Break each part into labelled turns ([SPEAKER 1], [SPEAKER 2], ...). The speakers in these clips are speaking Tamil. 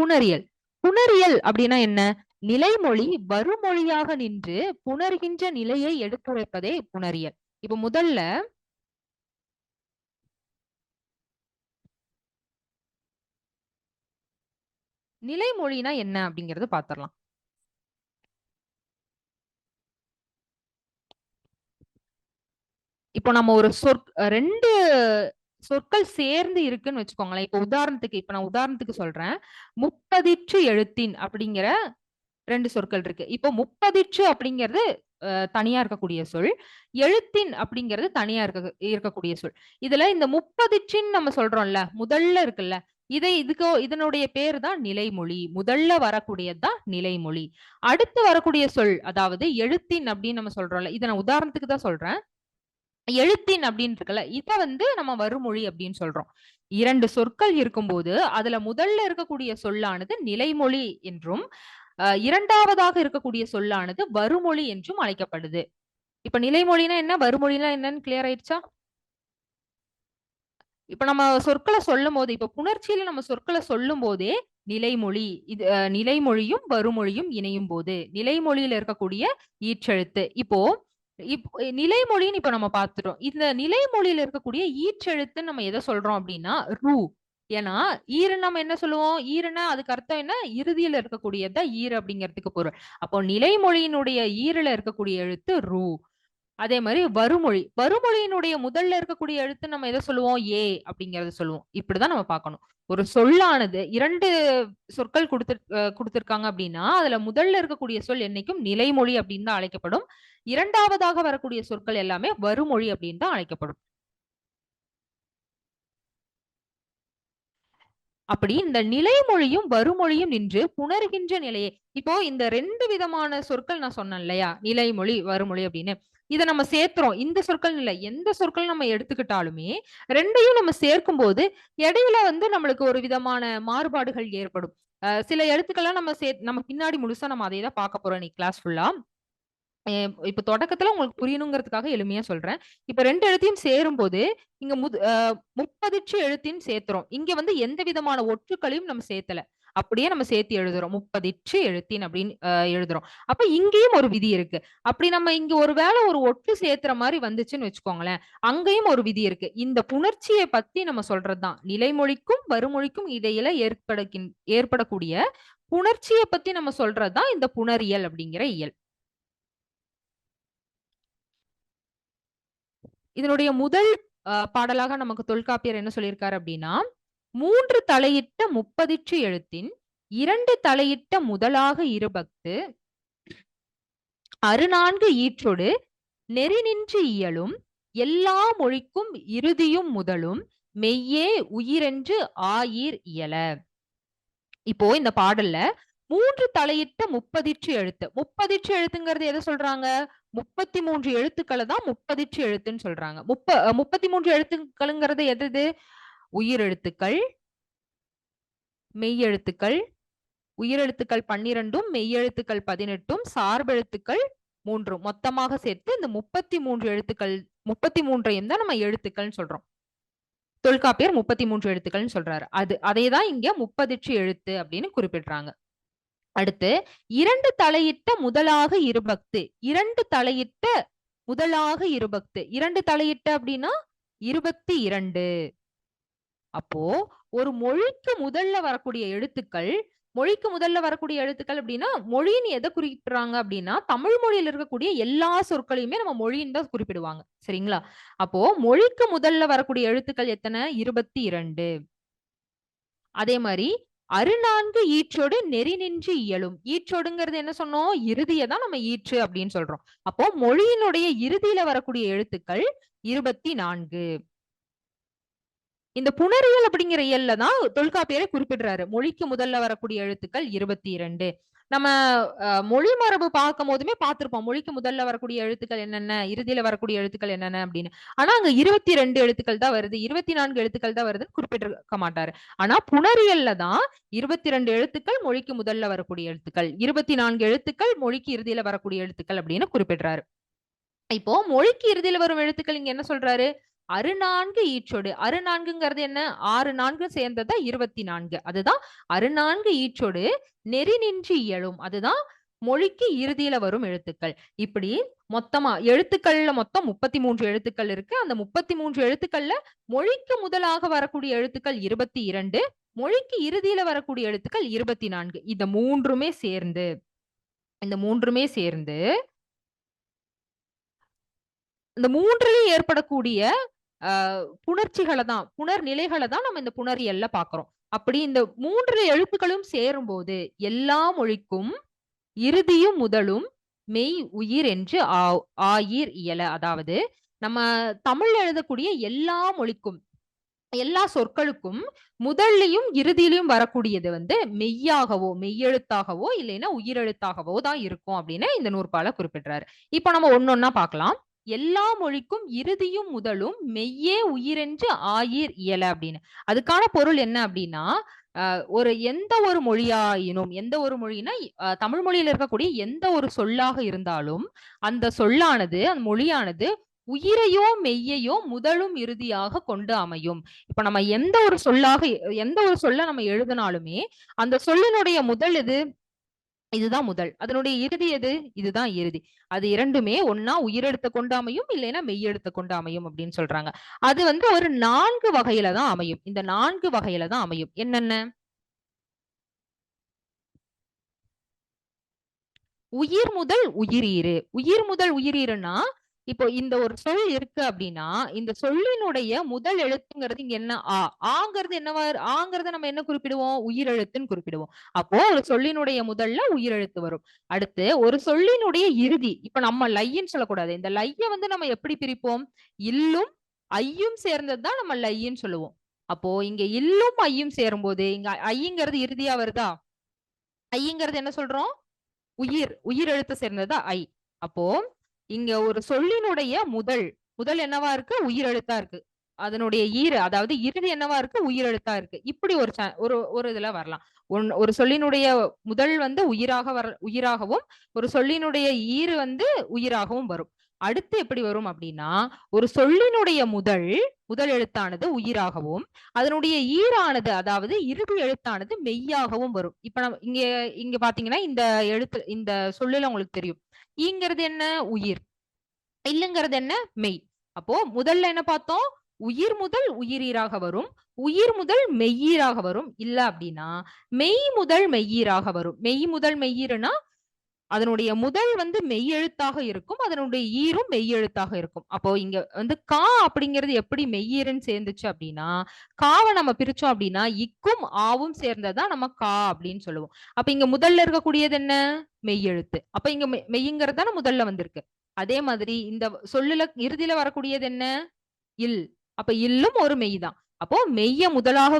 [SPEAKER 1] புணரியல். புணரியல் அப்படின்னா என்ன? நிலைமொழி வருமொழியாக நின்று புணர்கின்ற நிலையை எடுத்துரைப்பதே புணரியல். இப்ப முதல்ல நிலைமொழினா என்ன அப்படிங்கறது பாத்திரலாம். இப்போ நம்ம ஒரு ரெண்டு சொற்கள் சேர்ந்து இருக்குன்னு வச்சுக்கோங்களேன். இப்ப நான் உதாரணத்துக்கு சொல்றேன். முப்பதிற்று எழுத்தின் அப்படிங்கிற 2 சொற்கள் இருக்கு. இப்போ முப்பதிற்று அப்படிங்கிறது தனியா இருக்கக்கூடிய சொல். எழுத்தின் அப்படிங்கிறது தனியா இருக்கக்கூடிய சொல். இதுல இந்த முப்பதிற்றின்னு நம்ம சொல்றோம்ல, முதல்ல இருக்குல்ல, இதனுடைய பேர் தான் நிலைமொழி. முதல்ல வரக்கூடியது தான் நிலைமொழி. அடுத்து வரக்கூடிய சொல், அதாவது எழுத்தின் அப்படின்னு நம்ம சொல்றோம்ல, இதை நான் உதாரணத்துக்கு தான் சொல்றேன். எழுத்தின் அப்படின்னு இருக்குல்ல, இத நம்ம வருமொழி அப்படின்னு சொல்றோம். 2 சொற்கள் இருக்கும்போது அதுல முதல்ல இருக்கக்கூடிய சொல்லானது நிலைமொழி என்றும், இரண்டாவதாக இருக்கக்கூடிய சொல்லானது வருமொழி என்றும் அழைக்கப்படுது. இப்ப நிலைமொழினா என்ன, வருமொழினா என்னன்னு கிளியர் ஆயிடுச்சா? இப்ப நம்ம சொற்களை சொல்லும் போது, இப்ப புணர்ச்சியில நம்ம சொற்களை சொல்லும் போதே நிலைமொழி, இது நிலைமொழியும் வருமொழியும் இணையும் போது நிலைமொழியில இருக்கக்கூடிய ஈற்றெழுத்து. இப்போ நிலைமொழின்னு இப்ப நம்ம பார்த்துட்டோம். இந்த நிலைமொழியில இருக்கக்கூடிய ஈற்றெழுத்துன்னு நம்ம எதை சொல்றோம் அப்படின்னா ரூ. ஏன்னா ஈருன்னு நம்ம என்ன சொல்லுவோம்? ஈருன்னா அதுக்கு அர்த்தம் என்ன? இறுதியில இருக்கக்கூடியதான் ஈர் அப்படிங்கிறதுக்கு பொருள். அப்போ நிலைமொழியினுடைய ஈருல இருக்கக்கூடிய எழுத்து ரூ. அதே மாதிரி வருமொழி, வருமொழியினுடைய முதல்ல இருக்கக்கூடிய எழுத்து நம்ம எதை சொல்லுவோம்? ஏ அப்படிங்கறத சொல்லுவோம். இப்படிதான் நம்ம பார்க்கணும். ஒரு சொல்லானது 2 சொற்கள் கொடுத்திருக்காங்க அப்படின்னா அதுல முதல்ல இருக்கக்கூடிய சொல் என்னைக்கும் நிலைமொழி அப்படின்னு தான் அழைக்கப்படும். இரண்டாவதாக வரக்கூடிய சொற்கள் எல்லாமே வருமொழி அப்படின்னு தான் அழைக்கப்படும். அப்படி இந்த நிலைமொழியும் வருமொழியும் நின்று புணர்கின்ற நிலையை, இப்போ இந்த 2 விதமான சொற்கள் நான் சொன்னேன் இல்லையா, நிலைமொழி வருமொழி அப்படின்னு, இதை நம்ம சேர்த்துறோம். இந்த சொற்கள் இல்ல, எந்த சொற்கள் நம்ம எடுத்துக்கிட்டாலுமே 2யும் நம்ம சேர்க்கும் போது இடையில நம்மளுக்கு ஒரு விதமான மாறுபாடுகள் ஏற்படும். சில எழுத்துக்கள்லாம் நம்ம பின்னாடி முழுசா நம்ம அதை தான் பார்க்க போறோம் இன்னைக்கு கிளாஸ் ஃபுல்லா. இப்ப தொடக்கத்துல உங்களுக்கு புரியணுங்கிறதுக்காக எளிமையா சொல்றேன். இப்ப 2 எழுத்தையும் சேரும்போது இங்க முப்பதிற்று எழுத்தின் சேர்த்துறோம். இங்க எந்த விதமான ஒற்றுக்களையும் நம்ம சேர்த்தல. அப்படியே நம்ம சேர்த்து எழுதுறோம். முப்பதிற்று எழுத்தின் அப்படின்னு எழுதுறோம். அப்ப இங்கேயும் ஒரு விதி இருக்கு. அப்படி நம்ம இங்க ஒரு வேளை ஒரு ஒட்டு சேர்த்துற மாதிரி வந்துச்சுன்னு வச்சுக்கோங்களேன், அங்கேயும் ஒரு விதி இருக்கு. இந்த புணர்ச்சியை பத்தி நம்ம சொல்றதுதான் நிலைமொழிக்கும் வருமொழிக்கும் இடையில ஏற்படக்கூடிய புணர்ச்சியை பத்தி நம்ம சொல்றதுதான் இந்த புணரியல் அப்படிங்கிற இயல். இதனுடைய முதல் பாடலாக நமக்கு தொல்காப்பியர் என்ன சொல்லியிருக்காரு அப்படின்னா, 3 தலையிட்ட முப்பதிற்று எழுத்தின் 2 தலையிட்ட முதலாக இருபத்து அறுநான்கு ஈற்றொடு நெறி நின்று இயலும் எல்லா மொழிக்கும் இறுதியும் முதலும் மெய்யே உயிரென்று ஆயீர் இயல. இப்போ இந்த பாடல்ல 3 தலையிட்ட முப்பதிற்று எழுத்து. முப்பதிற்று எழுத்துங்கிறது எதை சொல்றாங்க? 33 எழுத்துக்களை தான் முப்பதிற்று எழுத்துன்னு சொல்றாங்க. 33 எழுத்துக்கள்ங்கிறது எது? உயிரெழுத்துக்கள், மெய்யெழுத்துக்கள், உயிரெழுத்துக்கள் 12ம் மெய்யெழுத்துக்கள் 18ம் சார்பெழுத்துக்கள் 3ம் மொத்தமாக சேர்த்து இந்த 33 எழுத்துக்கள், 33ஐயும் தான் நம்ம எழுத்துக்கள்னு சொல்றோம். தொல்காப்பியர் 33 எழுத்துக்கள்னு சொல்றாரு. அதேதான் இங்க முப்பதிற்று எழுத்து அப்படின்னு குறிப்பிடுறாங்க. அடுத்து 2 தலையிட்ட முதலாக இருபத்து. 2 தலையிட்ட முதலாக இருபத்து. 2 தலையிட்ட அப்படின்னா 22. அப்போ ஒரு மொழிக்கு முதல்ல வரக்கூடிய எழுத்துக்கள், மொழிக்கு முதல்ல வரக்கூடிய எழுத்துக்கள் அப்படின்னா மொழின்னு எதை குறிப்பிடுறாங்க அப்படின்னா தமிழ் மொழியில இருக்கக்கூடிய எல்லா சொற்களையுமே நம்ம மொழின்னு தான் குறிப்பிடுவாங்க. சரிங்களா? அப்போ மொழிக்கு முதல்ல வரக்கூடிய எழுத்துக்கள் எத்தனை? 22. அதே மாதிரி அறுநான்கு ஈற்றோடு நெறி நின்று இயலும். ஈற்றோடுங்கிறது என்ன சொன்னோம்? இறுதியை தான் நம்ம ஈற்று அப்படின்னு சொல்றோம். அப்போ மொழியினுடைய இறுதியில வரக்கூடிய எழுத்துக்கள் 24. இந்த புணரியல் அப்படிங்கிற இயல்ல தான் தொல்காப்பியரை குறிப்பிடுறாரு. மொழிக்கு முதல்ல வரக்கூடிய எழுத்துக்கள் 22. நம்ம மொழி மரபு பார்க்கும் போதுமே பார்த்திருப்போம். மொழிக்கு முதல்ல வரக்கூடிய எழுத்துக்கள் என்னென்ன, இறுதியில வரக்கூடிய எழுத்துக்கள் என்னென்ன அப்படின்னு. ஆனா அங்க 22 எழுத்துக்கள் தான் வருது, 24 எழுத்துக்கள் தான் வருதுன்னு குறிப்பிட்டிருக்க மாட்டாரு. ஆனா புணரியல்ல தான் 22 எழுத்துக்கள் மொழிக்கு முதல்ல வரக்கூடிய எழுத்துக்கள், 24 எழுத்துக்கள் மொழிக்கு இறுதியில வரக்கூடிய எழுத்துக்கள் அப்படின்னு குறிப்பிடுறாரு. இப்போ மொழிக்கு இறுதியில வரும் எழுத்துக்கள் இங்க என்ன சொல்றாரு? அறுநான்கு ஈற்றொடு. அறுநான்குங்கிறது என்ன? 6 4 சேர்ந்ததா 24. அதுதான் அறுநான்கு ஈற்றொடு நெறி நின்று இயலும். அதுதான் மொழிக்கு இறுதியில வரும் எழுத்துக்கள். இப்படி மொத்தமா எழுத்துக்கள்ல மொத்தம் 33 எழுத்துக்கள் இருக்கு. அந்த 33 எழுத்துக்கள்ல மொழிக்கு முதலாக வரக்கூடிய எழுத்துக்கள் 22, மொழிக்கு இறுதியில வரக்கூடிய எழுத்துக்கள் 24. இந்த மூன்றுமே சேர்ந்து இந்த மூன்றிலும் ஏற்படக்கூடிய புணர்ச்சிகளை தான், புணர் நிலைகளை தான் நம்ம இந்த புணரியல்ல பாக்குறோம். அப்படி இந்த 3 எழுத்துக்களும் சேரும்போது எல்லா மொழிக்கும் இறுதியும் முதலும் மெய் உயிர் என்று ஆயீர் இயல. அதாவது நம்ம தமிழ்ல எழுதக்கூடிய எல்லா மொழிக்கும், எல்லா சொற்களுக்கும் முதல்லையும் இறுதியிலையும் வரக்கூடியது வந்து மெய்யாகவோ, மெய்யெழுத்தாகவோ இல்லைன்னா உயிரெழுத்தாகவோ தான் இருக்கும் அப்படின்னு இந்த நூற்பால குறிப்பிடுறாரு. இப்ப நம்ம ஒன்னொன்னா பார்க்கலாம். எல்லா மொழிக்கும் இறுதியும் முதலும் மெய்யே உயிரென்று ஆயீர் இயல அப்படின்னு. அதுக்கான பொருள் என்ன அப்படின்னா, எந்த ஒரு மொழியாயினும், எந்த ஒரு மொழினா தமிழ் மொழியில இருக்கக்கூடிய எந்த ஒரு சொல்லாக இருந்தாலும் அந்த சொல்லானது, அந்த மொழியானது உயிரையோ மெய்யையோ முதலும் இறுதியாக கொண்டு அமையும். இப்ப நம்ம எந்த ஒரு சொல்ல நம்ம எழுதினாலுமே அந்த சொல்லினுடைய முதல் எது? இதுதான் முதல். அதனுடைய இறுதி எது? இதுதான் இறுதி. அது இரண்டுமே ஒன்னா உயிரெழுத்த கொண்டு அமையும், இல்லைன்னா மெய்யெழுத்த கொண்டு அமையும் அப்படின்னு சொல்றாங்க. அது வந்து ஒரு 4 வகையில தான் அமையும். இந்த 4 வகையில தான் அமையும். என்னென்ன? உயிர் முதல் உயிரீறு. உயிர் முதல் உயிரீறுனா, இப்போ இந்த ஒரு சொல் இருக்கு அப்படின்னா, இந்த சொல்லினுடைய முதல் எழுத்துங்கிறது இங்க என்ன? ஆ. ஆங்கிறது என்னவா? ஆங்கிறத நம்ம என்ன குறிப்பிடுவோம்? உயிரெழுத்துன்னு குறிப்பிடுவோம். அப்போ ஒரு சொல்லினுடைய முதல்ல உயிரெழுத்து வரும். அடுத்து ஒரு சொல்லினுடைய இறுதி. இப்ப நம்ம லைன்னு சொல்லக்கூடாது. இந்த லைய வந்து நம்ம எப்படி பிரிப்போம்? இல்லும் ஐயும் சேர்ந்தது தான் நம்ம லைன்னு சொல்லுவோம். அப்போ இங்க இல்லும் ஐயும் சேரும்போது இங்க ஐங்கிறது இறுதியா வருதா? ஐங்கிறது என்ன சொல்றோம்? உயிர் எழுத்து சேர்ந்ததா ஐ. அப்போ இங்க ஒரு சொல்லினுடைய முதல் என்னவா இருக்கு? உயிர் எழுத்தா இருக்கு. அதனுடைய அதாவது இறுதி என்னவா இருக்கு? உயிர் எழுத்தா இருக்கு. இப்படி ஒரு இதுல வரலாம். ஒரு சொல்லினுடைய முதல் வந்து உயிராகவும், ஒரு சொல்லினுடைய வந்து உயிராகவும் வரும். அடுத்து எப்படி வரும் அப்படின்னா, ஒரு சொல்லினுடைய முதல் எழுத்தானது உயிராகவும், அதனுடைய ஈரானது அதாவது இறுதி எழுத்தானது மெய்யாகவும் வரும். இப்ப நம்ம இங்க பாத்தீங்கன்னா இந்த சொல்லுல உங்களுக்கு தெரியும். ஈங்கிறது என்ன? உயிர். இல்லுங்கிறது என்ன? மெய். அப்போ முதல்ல என்ன பார்த்தோம்? உயிர் முதல் உயிரீராக வரும். உயிர் முதல் மெய்யீராக வரும். இல்ல அப்படின்னா மெய் முதல் மெய்யீராக வரும். மெய் முதல் மெய்யீருனா அதனுடைய முதல் வந்து மெய்யெழுத்தாக இருக்கும். அதனுடைய ஈரும் மெய்யெழுத்தாக இருக்கும். அப்போ இங்க வந்து கா அப்படிங்கிறது எப்படி மெய்யீருன்னு சேர்ந்துச்சு அப்படின்னா, காவை நம்ம பிரிச்சோம் அப்படின்னா இக்கும் ஆவும் சேர்ந்ததா நம்ம கா அப்படின்னு சொல்லுவோம். அப்ப இங்க முதல்ல இருக்கக்கூடியது என்ன? மெய்யெழுத்து. அப்ப இங்க மெய்யுங்கிறது தானே முதல்ல வந்திருக்கு. அதே மாதிரி இந்த சொல்லுல இறுதியில வரக்கூடியது என்ன? இல். அப்ப இல்லும் ஒரு மெய் தான். அப்போ மெய்ய முதலாக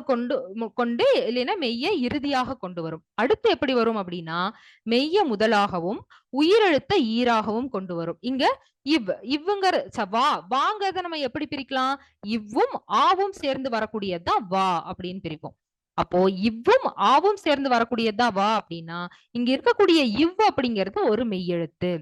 [SPEAKER 1] கொண்டு இல்லைன்னா மெய்ய இறுதியாக கொண்டு வரும். அடுத்து எப்படி வரும் அப்படின்னா, மெய்ய முதலாகவும் உயிரெழுத்த ஈராகவும் கொண்டு வரும். இங்க இவ்வுங்கிற வாங்கிறத நம்ம எப்படி பிரிக்கலாம்? இவ்வும் ஆவும் சேர்ந்து வரக்கூடியதுதான் வா அப்படின்னு பிரிப்போம். அப்போ இவ்வும் ஆவும் சேர்ந்து வரக்கூடியதுதான் வா அப்படின்னா, இங்க இருக்கக்கூடிய அப்படிங்கிறது ஒரு மெய்யெழுத்து.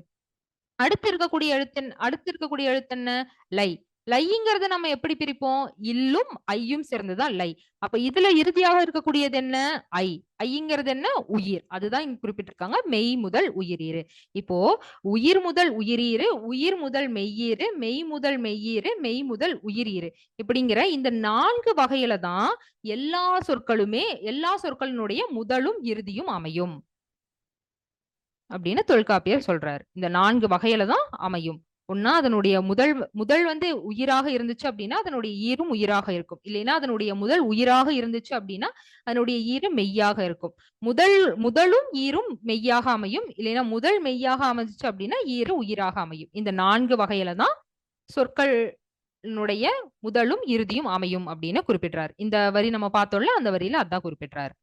[SPEAKER 1] அடுத்து இருக்கக்கூடிய எழுத்து என்ன? லை. லைங்கிறத நம்ம எப்படி பிரிப்போம்? இல்லும் ஐயும் சேர்ந்ததுதான் லை. அப்ப இதுல இறுதியாக இருக்கக்கூடியது என்ன? ஐ. ஐங்கிறது என்ன? உயிர். அதுதான் இங்க குறிப்பிட்டிருக்காங்க. மெய் முதல் உயிரீறு. இப்போ உயிர் முதல் உயிரீறு, உயிர் முதல் மெய்யீறு, மெய் முதல் மெய்யீறு, மெய் முதல் உயிரீறு. இப்படிங்கிற இந்த 4 வகையில தான் எல்லா சொற்களினுடைய முதலும் இறுதியும் அமையும் அப்படின்னு தொல்காப்பியர் சொல்றாரு. இந்த 4 வகையில தான் அமையும். ஒன்னா அதனுடைய முதல் வந்து உயிராக இருந்துச்சு அப்படின்னா அதனுடைய ஈரும் உயிராக இருக்கும். இல்லைன்னா அதனுடைய முதல் உயிராக இருந்துச்சு அப்படின்னா அதனுடைய ஈரும் மெய்யாக இருக்கும். முதலும் ஈரும் மெய்யாக அமையும். இல்லைன்னா முதல் மெய்யாக அமைஞ்சிச்சு அப்படின்னா ஈரு உயிராக அமையும். இந்த 4 வகையில தான் சொற்களினுடைய முதலும் இறுதியும் அமையும் அப்படின்னு குறிப்பிடுறாரு. இந்த வரி நம்ம பார்த்தோம்ல, அந்த வரியில அதான் குறிப்பிடுறாரு.